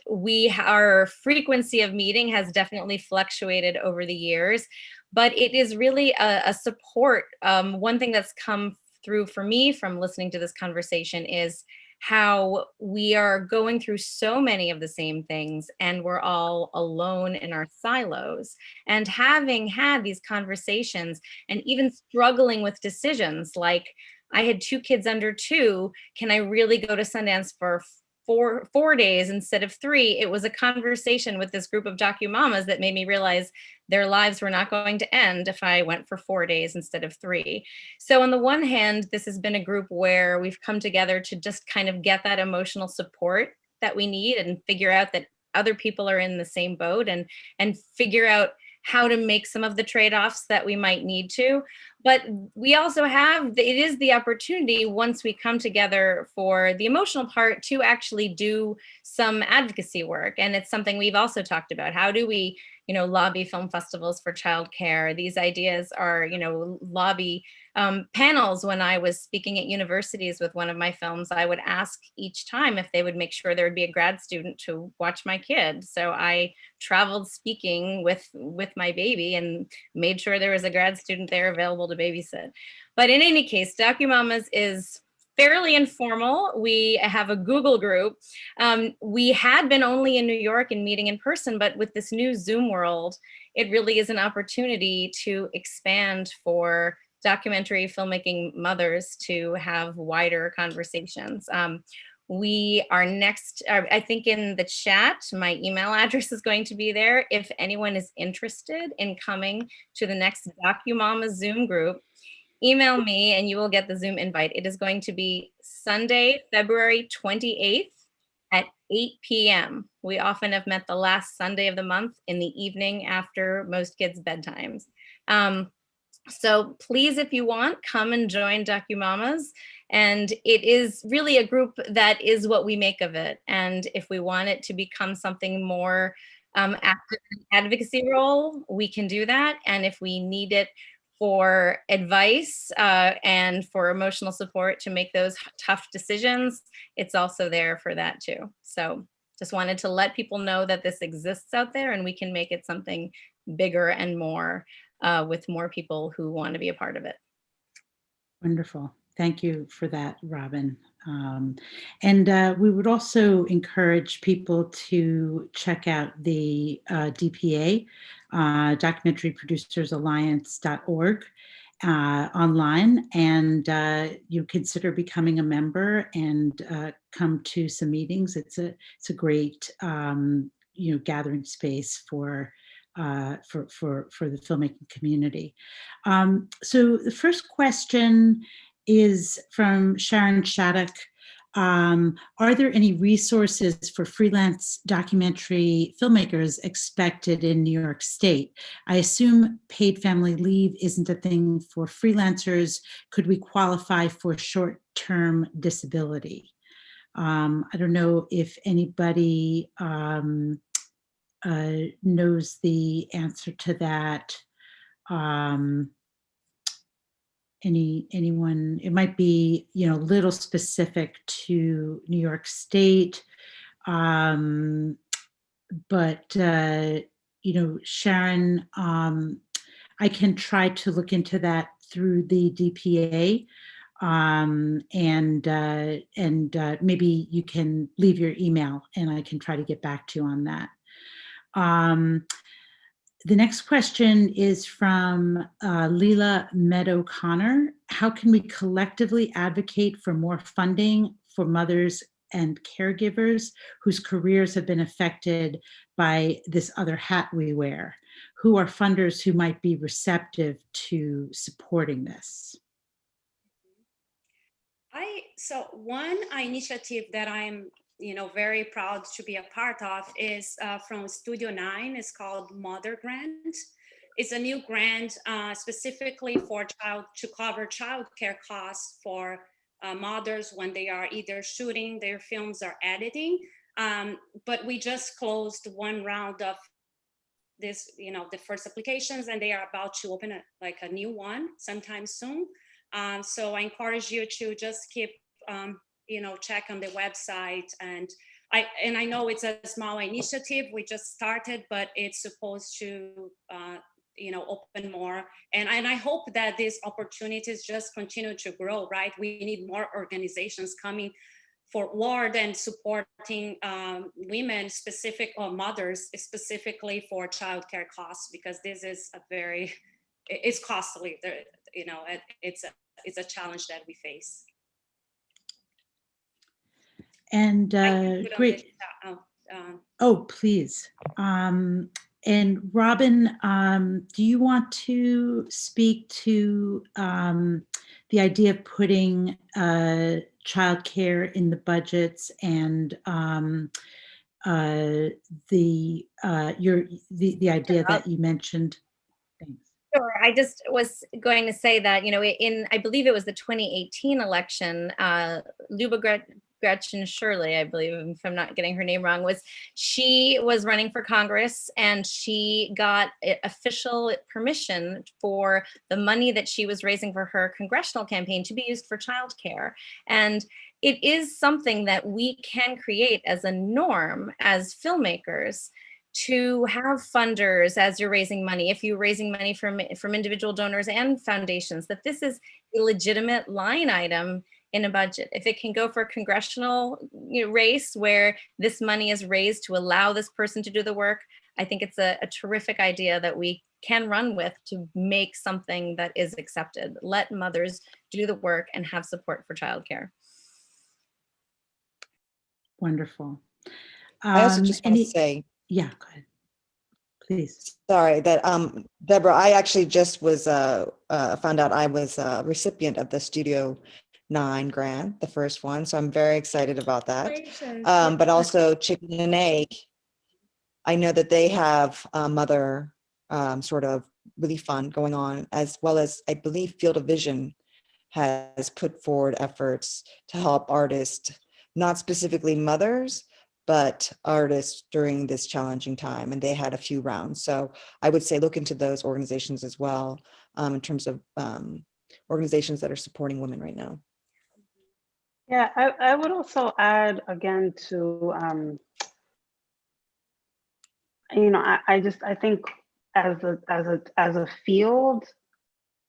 our frequency of meeting has definitely fluctuated over the years, but it is really a support. One thing that's come through for me from listening to this conversation is how we are going through so many of the same things and we're all alone in our silos. And having had these conversations and even struggling with decisions, like I had 2 kids under 2, can I really go to Sundance for 4 days instead of 3? It was a conversation with this group of DocuMamas that made me realize their lives were not going to end if I went for 4 days instead of 3. So on the one hand, this has been a group where we've come together to just kind of get that emotional support that we need and figure out that other people are in the same boat and figure out how to make some of the trade-offs that we might need to. But we also it is the opportunity once we come together for the emotional part to actually do some advocacy work. And it's something we've also talked about. How do we, lobby film festivals for childcare? These ideas are, lobby panels. When I was speaking at universities with one of my films, I would ask each time if they would make sure there would be a grad student to watch my kid. So I traveled speaking with my baby and made sure there was a grad student there available to babysit. But in any case, DocuMamas is fairly informal. We have a Google group. We had been only in New York and meeting in person, but with this new Zoom world, it really is an opportunity to expand for documentary filmmaking mothers to have wider conversations. We are next, I think in the chat, my email address is going to be there. If anyone is interested in coming to the next DocuMama Zoom group, email me and you will get the Zoom invite. It is going to be Sunday, February 28th at 8 p.m. We often have met the last Sunday of the month in the evening after most kids' bedtimes. So please, if you want, come and join DocuMamas. And it is really a group that is what we make of it. And if we want it to become something more active advocacy role, we can do that. And if we need it for advice and for emotional support to make those tough decisions, it's also there for that too. So just wanted to let people know that this exists out there and we can make it something bigger and more with more people who want to be a part of it. Wonderful. Thank you for that, Robin. And we would also encourage people to check out the DPA, Documentary Producers Alliance.org online, and you consider becoming a member and come to some meetings. It's a great gathering space for the filmmaking community. So the first question is from Sharon Shattuck. Are there any resources for freelance documentary filmmakers expected in New York State? I assume paid family leave isn't a thing for freelancers. Could we qualify for short-term disability? I don't know if anybody knows the answer to that. Anyone? It might be, a little specific to New York State, but Sharon, I can try to look into that through the DPA, and maybe you can leave your email, and I can try to get back to you on that. The next question is from Leela Meadow-Connor. How can we collectively advocate for more funding for mothers and caregivers whose careers have been affected by this other hat we wear? Who are funders who might be receptive to supporting this? So one initiative that I'm very proud to be a part of is from Studio 9. It's called Mother Grant. It's a new grant specifically for to cover childcare costs for mothers when they are either shooting their films or editing. But we just closed one round of this, the first applications, and they are about to open a new one sometime soon. So I encourage you to just keep check on the website, and I know it's a small initiative, we just started, but it's supposed to open more, and I hope that these opportunities just continue to grow, right? We need more organizations coming forward and supporting women or mothers specifically for childcare costs, because this is it's costly. It's a challenge that we face. And great. Oh, please. And Robin, do you want to speak to the idea of putting childcare in the budgets and the idea that you mentioned? Thanks. Sure. I just was going to say that, I believe it was the 2018 election, Luba Gretchen Shirley, I believe, if I'm not getting her name wrong, she was running for Congress, and she got official permission for the money that she was raising for her congressional campaign to be used for childcare. And it is something that we can create as a norm as filmmakers, to have funders as you're raising money, if you're raising money from individual donors and foundations, that this is a legitimate line item in a budget. If it can go for a congressional race where this money is raised to allow this person to do the work, I think it's a terrific idea that we can run with to make something that is accepted. Let mothers do the work and have support for childcare. Wonderful. I also just want to any- say, Yeah, go ahead, please. sorry, that Deborah, I actually just was found out I was a recipient of the Studio 9 grant, the first one. So I'm very excited about that. But also Chicken and Egg, I know that they have mother sort of really fun going on, as well as I believe Field of Vision has put forward efforts to help artists, not specifically mothers, but artists during this challenging time. And they had a few rounds. So I would say look into those organizations as well, in terms of organizations that are supporting women right now. Yeah, I would also add again to, I think as a field,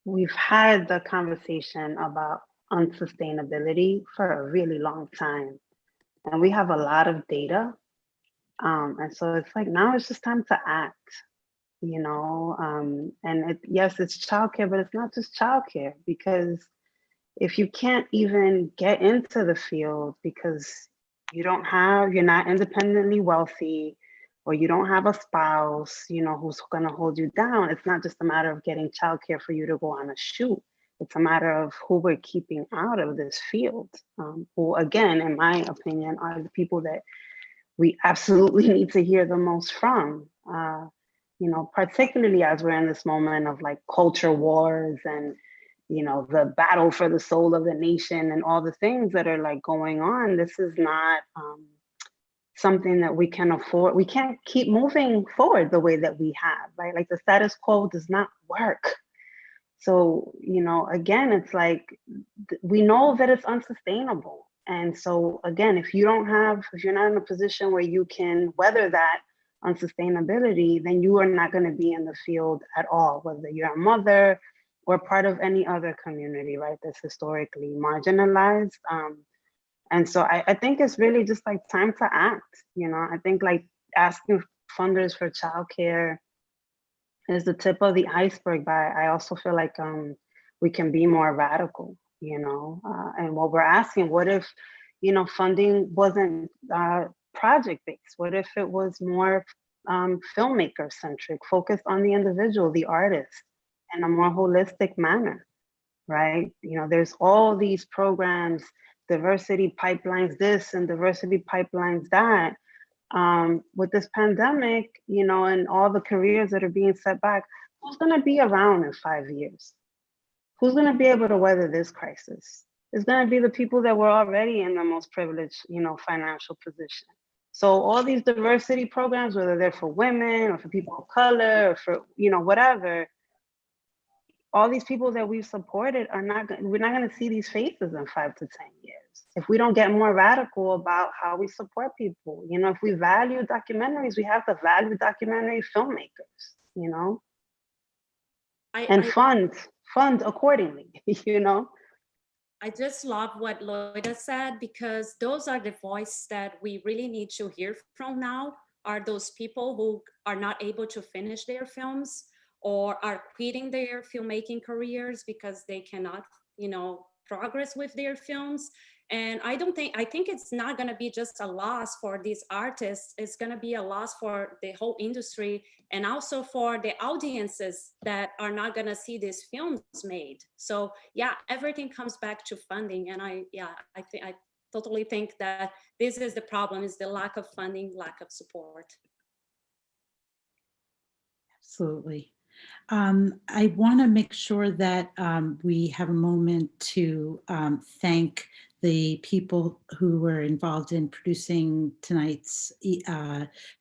we've had the conversation about unsustainability for a really long time, and we have a lot of data, and so it's like now it's just time to act, and yes, it's childcare, but it's not just childcare, because if you can't even get into the field because you're not independently wealthy, or you don't have a spouse, who's going to hold you down. It's not just a matter of getting childcare for you to go on a shoot. It's a matter of who we're keeping out of this field, who, again, in my opinion, are the people that we absolutely need to hear the most from. Particularly as we're in this moment of like culture wars and the battle for the soul of the nation and all the things that are like going on. This is not something that we can afford. We can't keep moving forward the way that we have, right? Like the status quo does not work. So, again, it's like, we know that it's unsustainable. And so again, if you're not in a position where you can weather that unsustainability, then you are not going to be in the field at all, whether you're a mother or part of any other community, right, that's historically marginalized. And so I think it's really just like time to act. I think like asking funders for childcare is the tip of the iceberg, but I also feel like we can be more radical, and what we're asking, what if, funding wasn't project-based? What if it was more filmmaker-centric, focused on the individual, the artist, in a more holistic manner, right? There's all these programs, diversity pipelines this and diversity pipelines that. With this pandemic, and all the careers that are being set back, who's going to be around in 5 years? Who's going to be able to weather this crisis? It's going to be the people that were already in the most privileged, financial position. So all these diversity programs, whether they're for women or for people of color or for, whatever, all these people that we've supported we're not going to see these faces in 5 to 10 years. If we don't get more radical about how we support people, if we value documentaries, we have to value documentary filmmakers, and fund accordingly, I just love what Loira said, because those are the voices that we really need to hear from now, are those people who are not able to finish their films or are quitting their filmmaking careers because they cannot, progress with their films. And I think it's not going to be just a loss for these artists. It's going to be a loss for the whole industry, and also for the audiences that are not going to see these films made. So yeah, everything comes back to funding. And I totally think that this is the problem, is the lack of funding, lack of support. Absolutely. I want to make sure that we have a moment to thank the people who were involved in producing tonight's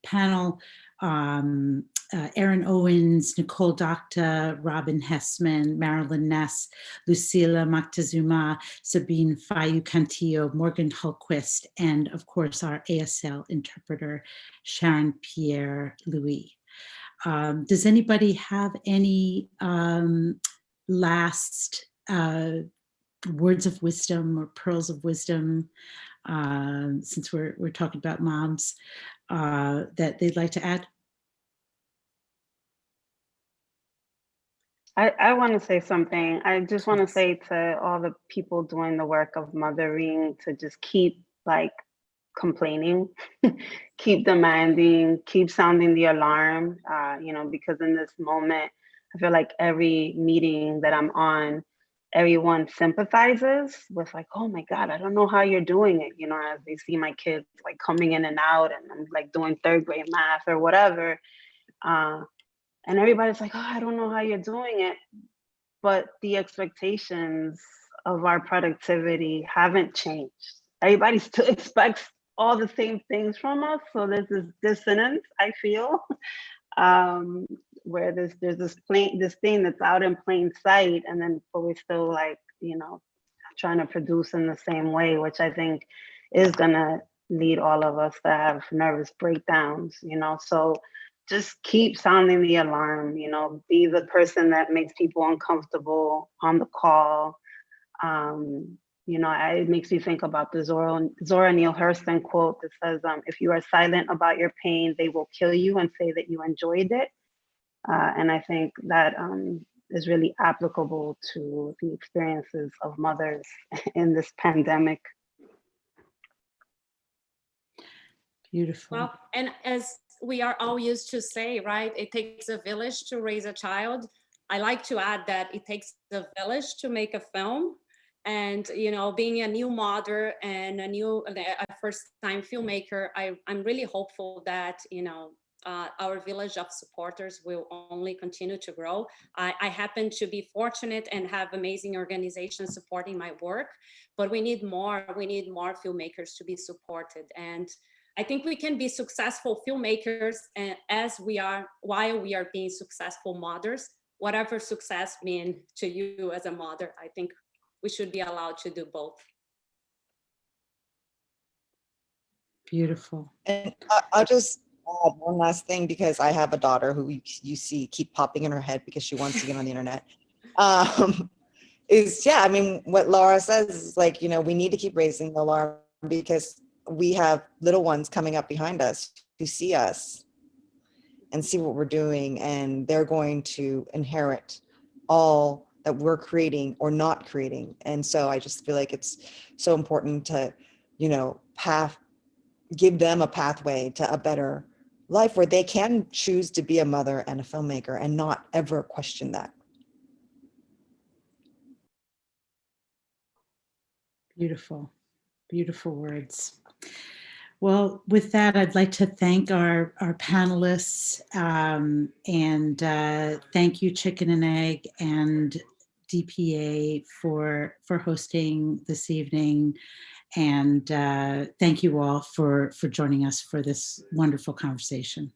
panel. Erin Owens, Nicole Docta, Robin Hessman, Marilyn Ness, Lucila Moctezuma, Sabine Fayu-Cantillo, Morgan Hultquist, and of course our ASL interpreter, Sharon Pierre-Louis. Does anybody have any last words of wisdom or pearls of wisdom, since we're talking about moms, that they'd like to add? I want to say something. I just want to say to all the people doing the work of mothering to just keep like complaining, keep demanding, keep sounding the alarm, because in this moment, I feel like every meeting that I'm on, everyone sympathizes with like, oh my God, I don't know how you're doing it, as they see my kids like coming in and out and I'm like doing third grade math or whatever. And everybody's like, oh, I don't know how you're doing it. But the expectations of our productivity haven't changed. Everybody still expects all the same things from us. So there's this dissonance, I feel, where there's this thing that's out in plain sight, and then but we're still like, trying to produce in the same way, which I think is gonna lead all of us to have nervous breakdowns, So just keep sounding the alarm, be the person that makes people uncomfortable on the call. It makes me think about the Zora Neale Hurston quote that says, if you are silent about your pain, they will kill you and say that you enjoyed it. And I think that is really applicable to the experiences of mothers in this pandemic. Beautiful. Well, and as we are all used to say, right, it takes a village to raise a child. I like to add that it takes a village to make a film. And, being a new mother and a first-time filmmaker, I'm really hopeful that, our village of supporters will only continue to grow. I happen to be fortunate and have amazing organizations supporting my work, but we need more filmmakers to be supported. And I think we can be successful filmmakers while we are being successful mothers, whatever success means to you as a mother. I think we should be allowed to do both. Beautiful. And I'll just add one last thing, because I have a daughter who you see keep popping in her head because she wants to get on the internet. What Laura says is like, we need to keep raising the alarm, because we have little ones coming up behind us who see us and see what we're doing, and they're going to inherit all that we're creating or not creating. And so I just feel like it's so important to, give them a pathway to a better life where they can choose to be a mother and a filmmaker and not ever question that. Beautiful, beautiful words. Well, with that, I'd like to thank our panelists, and thank you, Chicken and Egg and DPA for hosting this evening. And thank you all for joining us for this wonderful conversation.